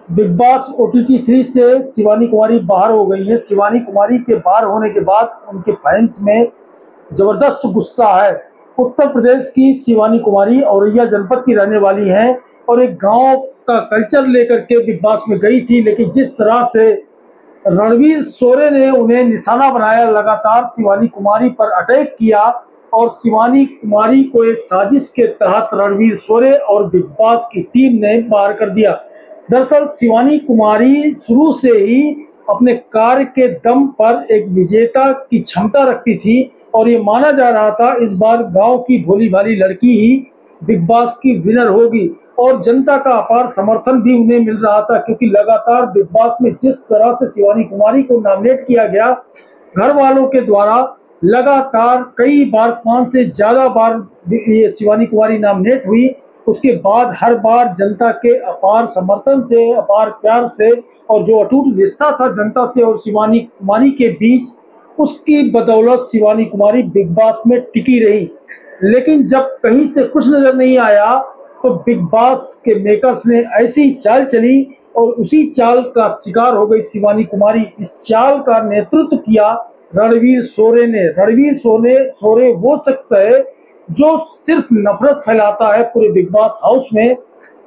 Big boss OTT 3 से शिवानी कुमारी बाहर हो गई है। शिवानी कुमारी के बाहर होने के बाद उनके फैंस में जबरदस्त गुस्सा है। उत्तर प्रदेश की शिवानी कुमारी औरैया जनपद की रहने वाली हैं और एक गांव का कल्चर लेकर के बिग बॉस में गई थी, लेकिन जिस तरह से रणवीर शोरे ने उन्हें निशाना बनाया, लगातार शिवानी कुमारी पर अटैक किया और शिवानी कुमारी को एक साजिश के तहत रणवीर शोरे और बिग बॉस की टीम ने बाहर कर दिया। दरअसल शिवानी कुमारी शुरू से ही अपने कार्य के दम पर एक विजेता की क्षमता रखती थी और ये माना जा रहा था इस बार गांव की भोली भाली लड़की ही बिग बॉस की विनर होगी और जनता का अपार समर्थन भी उन्हें मिल रहा था, क्योंकि लगातार बिग बॉस में जिस तरह से शिवानी कुमारी को नॉमिनेट किया गया घर वालों के द्वारा, लगातार कई बार 5 से ज्यादा बार ये शिवानी कुमारी नॉमिनेट हुई। उसके बाद हर बार जनता के अपार समर्थन से, अपार प्यार से और जो अटूट रिश्ता था जनता से और शिवानी कुमारी के बीच, उसकी बदौलत शिवानी कुमारी बिग बॉस में टिकी रही। लेकिन जब कहीं से कुछ नजर नहीं आया तो बिग बॉस के मेकर्स ने ऐसी चाल चली और उसी चाल का शिकार हो गई शिवानी कुमारी। इस चाल का नेतृत्व किया रणवीर शोरे ने। रणवीर शोरे वो शख्स है जो सिर्फ नफरत फैलाता है पूरे बिग बॉस हाउस में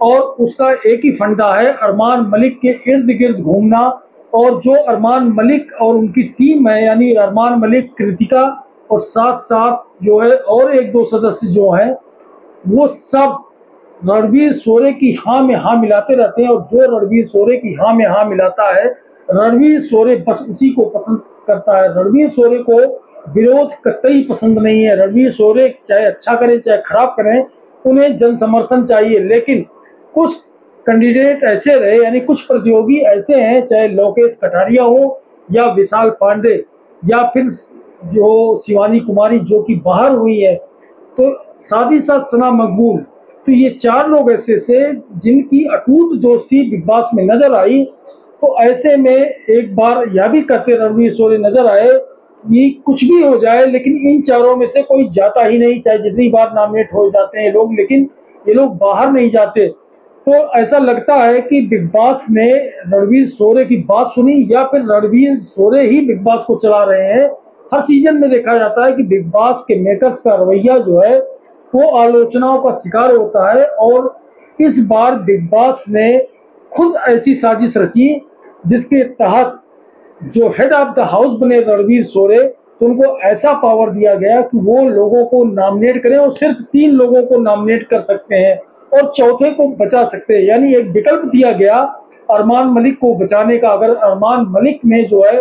और उसका एक ही फंडा है अरमान मलिक के इर्द गिर्द घूमना। और जो अरमान मलिक और उनकी टीम है, यानी अरमान मलिक, कृतिका और साथ साथ जो है और एक दो सदस्य जो हैं, वो सब रणवीर शोरे की हाँ में हाँ मिलाते रहते हैं और जो रणवीर शोरे की हाँ में हाँ मिलाता है, रणवीर शोरे बस उसी को पसंद करता है। रणवीर शोरे को विरोध कतई पसंद नहीं है। रणवीर शोरे चाहे अच्छा करें चाहे खराब करें, उन्हें जन समर्थन चाहिए। लेकिन कुछ कैंडिडेट ऐसे रहे, यानी कुछ प्रतियोगी ऐसे हैं, चाहे लोकेश कटारिया हो या विशाल पांडे या फिर जो शिवानी कुमारी जो कि बाहर हुई है, तो साथ ही साथ सना मकबूल, तो ये 4 लोग ऐसे से जिनकी अटूट दोस्ती बिग बॉस में नजर आई। तो ऐसे में एक बार यह भी कहते रणवीर शोरे नजर आए कि कुछ भी हो जाए लेकिन इन चारों में से कोई जाता ही नहीं, चाहे जितनी बार नॉमिनेट हो जाते हैं लोग, लेकिन ये लोग बाहर नहीं जाते। तो ऐसा लगता है कि बिग बॉस ने रणवीर शोरे की बात सुनी या फिर रणवीर शोरे ही बिग बॉस को चला रहे हैं। हर सीजन में देखा जाता है कि बिग बॉस के मेकर्स का रवैया जो है वो आलोचनाओं का शिकार होता है और इस बार बिग बॉस ने खुद ऐसी साजिश रची जिसके तहत जो हेड ऑफ द हाउस बने रणवीर शोरे, तो उनको ऐसा पावर दिया गया कि वो लोगों को नॉमिनेट करें और सिर्फ 3 लोगों को नॉमिनेट कर सकते हैं और चौथे को बचा सकते हैं। यानी एक विकल्प दिया गया अरमान मलिक को बचाने का। अगर अरमान मलिक ने जो है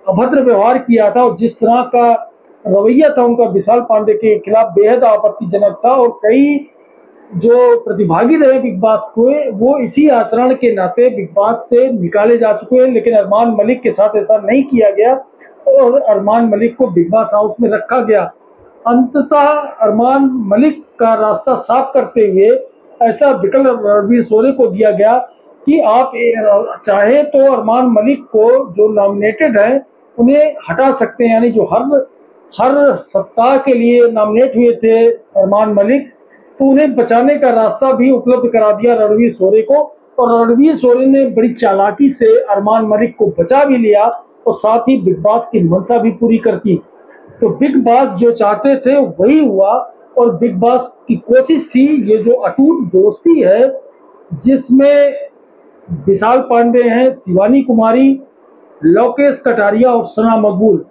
अभद्र व्यवहार किया था और जिस तरह का रवैया था उनका विशाल पांडे के खिलाफ बेहद आपत्तिजनक था और कई जो प्रतिभागी रहे बिग बॉस को वो इसी आचरण के नाते बिग बॉस से निकाले जा चुके हैं, लेकिन अरमान मलिक के साथ ऐसा नहीं किया गया और अरमान मलिक को बिग बॉस हाउस में रखा गया। अंततः अरमान मलिक का रास्ता साफ करते हुए ऐसा विकल्प रणवीर शोरे को दिया गया कि आप चाहे तो अरमान मलिक को जो नॉमिनेटेड है उन्हें हटा सकते हैं, यानी जो हर सप्ताह के लिए नॉमिनेट हुए थे अरमान मलिक, तो उन्हें बचाने का रास्ता भी उपलब्ध करा दिया रणवीर शोरे को। और रणवीर शोरे ने बड़ी चालाकी से अरमान मलिक को बचा भी लिया और साथ ही बिग बॉस की मंशा भी पूरी कर दी। तो बिग बॉस जो चाहते थे वही हुआ और बिग बॉस की कोशिश थी ये जो अटूट दोस्ती है जिसमें विशाल पांडे हैं, शिवानी कुमारी, लोकेश कटारिया और सना मकबूल,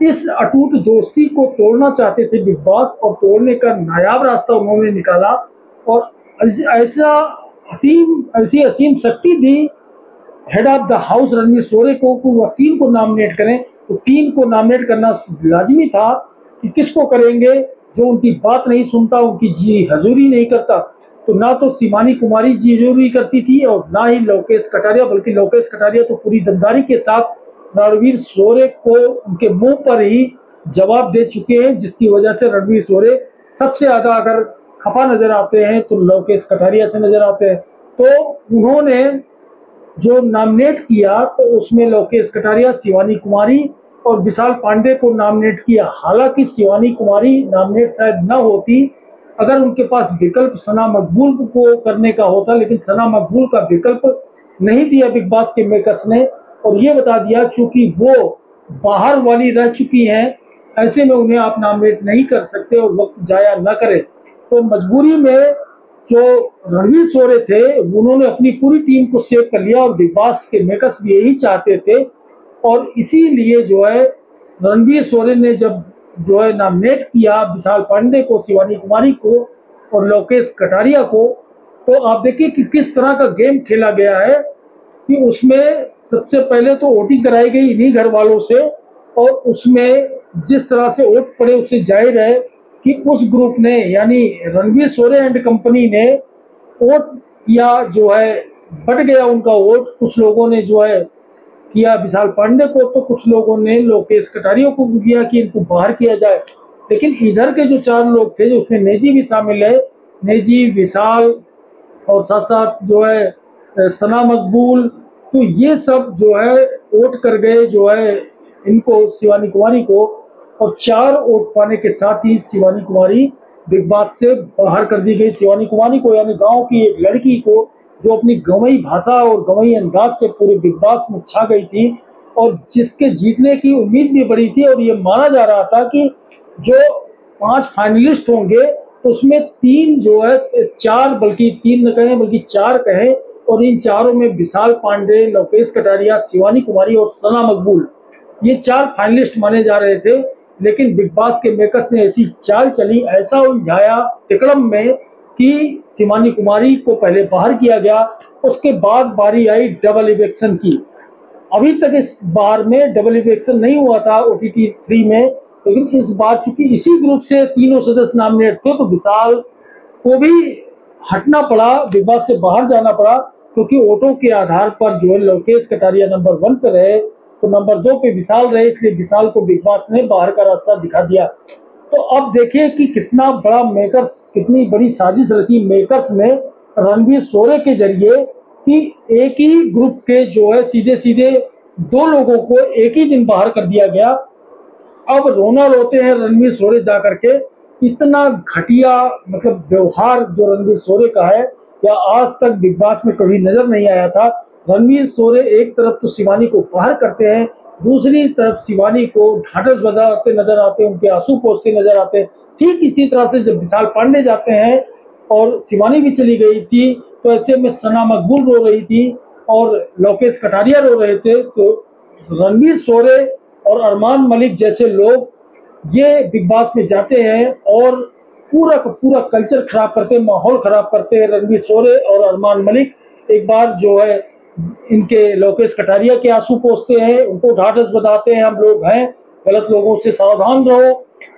इस अटूट दोस्ती को तोड़ना चाहते थे बिग बॉस और तोड़ने का नायाब रास्ता उन्होंने निकाला और ऐसी असीम शक्ति दी head of the house Ranvir Shorey को कि वह 3 को नॉमिनेट करें। तो 3 को नॉमिनेट करना लाजिमी था कि किसको करेंगे जो उनकी बात नहीं सुनता, उनकी जी हजूरी नहीं करता। तो ना तो शिवानी कुमारी जी हजूरी करती थी और ना ही लोकेश कटारिया, बल्कि लोकेश कटारिया तो पूरी दमदारी के साथ रणवीर शोरे को उनके मुंह पर ही जवाब दे चुके हैं, जिसकी वजह से रणवीर शोरे सबसे ज्यादा अगर खफा नजर आते हैं तो लोकेश कटारिया से नजर आते हैं। तो उन्होंने जो नॉमिनेट किया तो उसमें लोकेश कटारिया, शिवानी कुमारी और विशाल पांडे को नॉमिनेट किया। हालांकि शिवानी कुमारी नॉमिनेट शायद न होती अगर उनके पास विकल्प सना मकबूल को करने का होता, लेकिन सना मकबूल का विकल्प नहीं दिया बिग बॉस के मेकर्स ने, और ये बता दिया क्योंकि वो बाहर वाली रह चुकी हैं, ऐसे में उन्हें आप नॉमिनेट नहीं कर सकते और वक्त जाया न करें। तो मजबूरी में जो रणवीर शोरे थे उन्होंने अपनी पूरी टीम को सेव कर लिया, और बिग बॉस के मेकर्स भी यही चाहते थे। और इसीलिए जो है रणवीर शोरे ने जब जो है नॉमिनेट किया विशाल पांडे को, शिवानी कुमारी को और लोकेश कटारिया को, तो आप देखिए कि किस तरह का गेम खेला गया है कि उसमें सबसे पहले तो वोटिंग कराई गई इन्हीं घर वालों से, और उसमें जिस तरह से वोट पड़े उससे जाहिर है कि उस ग्रुप ने यानी रणवीर शोरे एंड कंपनी ने वोट किया, जो है बढ़ गया उनका वोट। कुछ लोगों ने जो है किया विशाल पांडे को, तो कुछ लोगों ने लोकेश कटारिया को किया कि इनको बाहर किया जाए। लेकिन इधर के जो 4 लोग थे, जो उसमें नेजी भी शामिल है, नेजी, विशाल और साथ साथ जो है सना मकबूल, तो ये सब जो है वोट कर गए जो है इनको, शिवानी कुमारी को, और 4 वोट पाने के साथ ही शिवानी कुमारी बिग बॉस से बाहर कर दी गई। शिवानी कुमारी को यानी गांव की एक लड़की को जो अपनी गंवई भाषा और गंवई अंदाज से पूरे बिग बॉस में छा गई थी, और जिसके जीतने की उम्मीद भी बड़ी थी, और ये माना जा रहा था कि जो 5 फाइनलिस्ट होंगे तो उसमें 3 जो है 4 बल्कि 3 न कहें बल्कि 4 कहें, और इन चारों में विशाल पांडे, लोकेश कटारिया, शिवानी कुमारी और सना मकबूल, ये 4 फाइनलिस्ट माने जा रहे थे। लेकिन बिग बॉस के मेकर्स ने ऐसी चाल चली, ऐसा उलझाया तिकड़म में कि शिवानी कुमारी को पहले बाहर किया गया, उसके बाद बारी आई डबल इवेक्शन की। अभी तक इस बार में डबल इवेक्शन नहीं हुआ था OTT 3 में, लेकिन इस बार चूंकि इसी ग्रुप से तीनों सदस्य नॉमिनेट थे, तो विशाल को भी हटना पड़ा, बिग बॉस से बाहर जाना पड़ा, क्योंकि वोटों के आधार पर जो है लोकेश कटारिया नंबर 1 पे रहे, तो नंबर 2 पे विशाल रहे, इसलिए विशाल को बिग बॉस ने बाहर का रास्ता दिखा दिया। तो अब देखिए कि कितना बड़ा मेकर्स, कितनी बड़ी साजिश रची मेकर्स ने रणवीर शोरे के जरिए, कि एक ही ग्रुप के जो है सीधे सीधे 2 लोगों को एक ही दिन बाहर कर दिया गया। अब रोना रोते हैं रणवीर शोरे जा करके, इतना घटिया मतलब व्यवहार जो रणवीर शोरे का है, या आज तक बिग बॉस में कभी नजर नहीं आया था। रणवीर शोरे एक तरफ तो शिवानी को बाहर करते हैं, दूसरी तरफ शिवानी को ढांढस बजाते नजर आते हैं, उनके आंसू पोंछते नजर आते हैं। ठीक इसी तरह से जब विशाल पांडे जाते हैं और शिवानी भी चली गई थी, तो ऐसे में सना मकबूल रो रही थी और लोकेश कटारिया रो रहे थे, तो रणवीर शोरे और अरमान मलिक जैसे लोग ये बिग बॉस में जाते हैं और पूरा का पूरा कल्चर खराब करते हैं, माहौल खराब करते हैं। रणवीर शोरे और अरमान मलिक एक बार जो है इनके लोकेश कटारिया के आंसू पोंछते हैं, उनको ढांढस बताते हैं हम लोग हैं, गलत लोगों से सावधान रहो,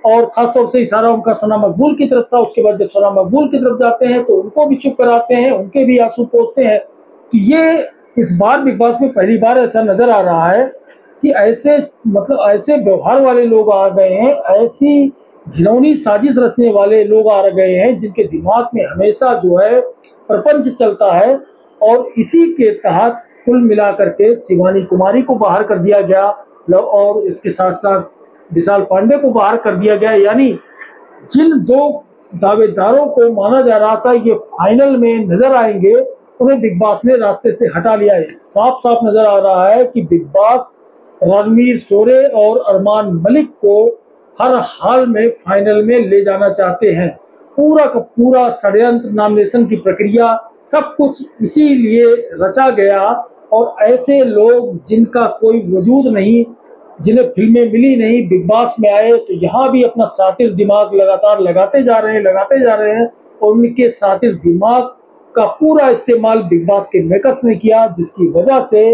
और खासतौर से इशारा उनका सना मकबूल की तरफ था। उसके बाद जब सना मकबूल की तरफ जाते हैं तो उनको भी चुप कराते हैं, उनके भी आंसू पोंछते हैं। तो ये इस बार बिग बॉस में पहली बार ऐसा नजर आ रहा है कि ऐसे मतलब ऐसे व्यवहार वाले लोग आ गए हैं, ऐसी घिनौनी साजिश रचने वाले लोग आ गए हैं, जिनके दिमाग में हमेशा जो है प्रपंच चलता है। और इसी के तहत कुल मिलाकर के शिवानी कुमारी को बाहर कर दिया गया, और इसके साथ साथ विशाल पांडे को बाहर कर दिया गया। यानी जिन 2 दावेदारों को माना जा रहा था ये फाइनल में नजर आएंगे, उन्हें बिग बॉस ने रास्ते से हटा लिया है। साफ साफ नजर आ रहा है कि बिग बॉस रणवीर शोरे और अरमान मलिक को हर हाल में फाइनल में ले जाना चाहते हैं। पूरा का पूरा षड्यंत्र, नॉमिनेशन की प्रक्रिया, सब कुछ इसीलिए रचा गया। और ऐसे लोग जिनका कोई वजूद नहीं, जिन्हें फिल्में मिली नहीं, बिग बॉस में आए तो यहाँ भी अपना सातिर दिमाग लगातार लगाते जा रहे हैं, और उनके सातिर दिमाग का पूरा इस्तेमाल बिग बॉस के मेकर्स ने किया, जिसकी वजह से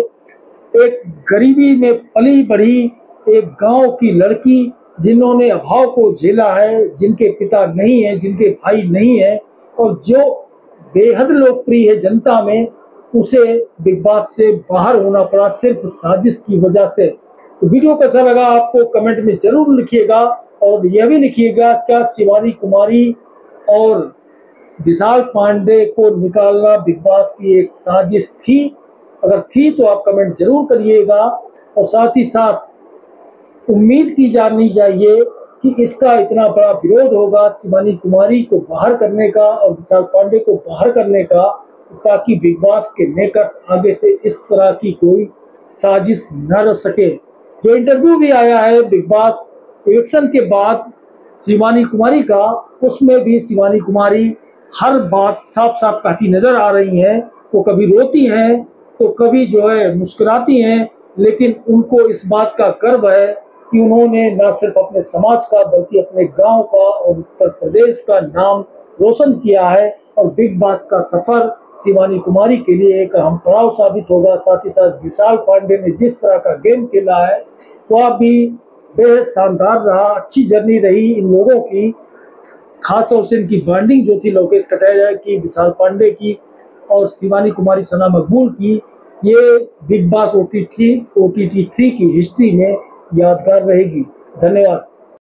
एक गरीबी में पली बढ़ी एक गांव की लड़की, जिन्होंने अभाव को झेला है, जिनके पिता नहीं है, जिनके भाई नहीं है, और जो बेहद लोकप्रिय है जनता में, उसे बिग बॉस से बाहर होना पड़ा सिर्फ साजिश की वजह से। तो वीडियो कैसा लगा आपको कमेंट में जरूर लिखिएगा, और यह भी लिखिएगा क्या शिवानी कुमारी और विशाल पांडे को निकालना बिग बॉस की एक साजिश थी? अगर थी तो आप कमेंट जरूर करिएगा। और साथ ही साथ उम्मीद की जानी चाहिए कि इसका इतना बड़ा विरोध होगा शिवानी कुमारी को बाहर करने का और विशाल पांडे को बाहर करने का, ताकि बिग बॉस के मेकर्स आगे से इस तरह की कोई साजिश न रच सके। जो इंटरव्यू भी आया है बिग बॉस इलेक्शन के बाद शिवानी कुमारी का, उसमें भी शिवानी कुमारी हर बात साफ साफ कहती नजर आ रही हैं। वो कभी रोती हैं तो कभी जो है मुस्कुराती हैं, लेकिन उनको इस बात का गर्व है कि उन्होंने न सिर्फ अपने समाज का बल्कि अपने गांव का और उत्तर प्रदेश का नाम रोशन किया है। और बिग बॉस का सफर शिवानी कुमारी के लिए एक अहम पड़ाव साबित होगा। साथ ही साथ विशाल पांडे ने जिस तरह का गेम खेला है वह भी बेहद शानदार रहा, अच्छी जर्नी रही इन लोगों की। खासतौर से इनकी बॉन्डिंग जो थी लोकेश कटारिया की, विशाल पांडे की और शिवानी कुमारी सना मकबूल की, ये बिग बॉस OTT 3 की हिस्ट्री में यादगार रहेगी। धन्यवाद।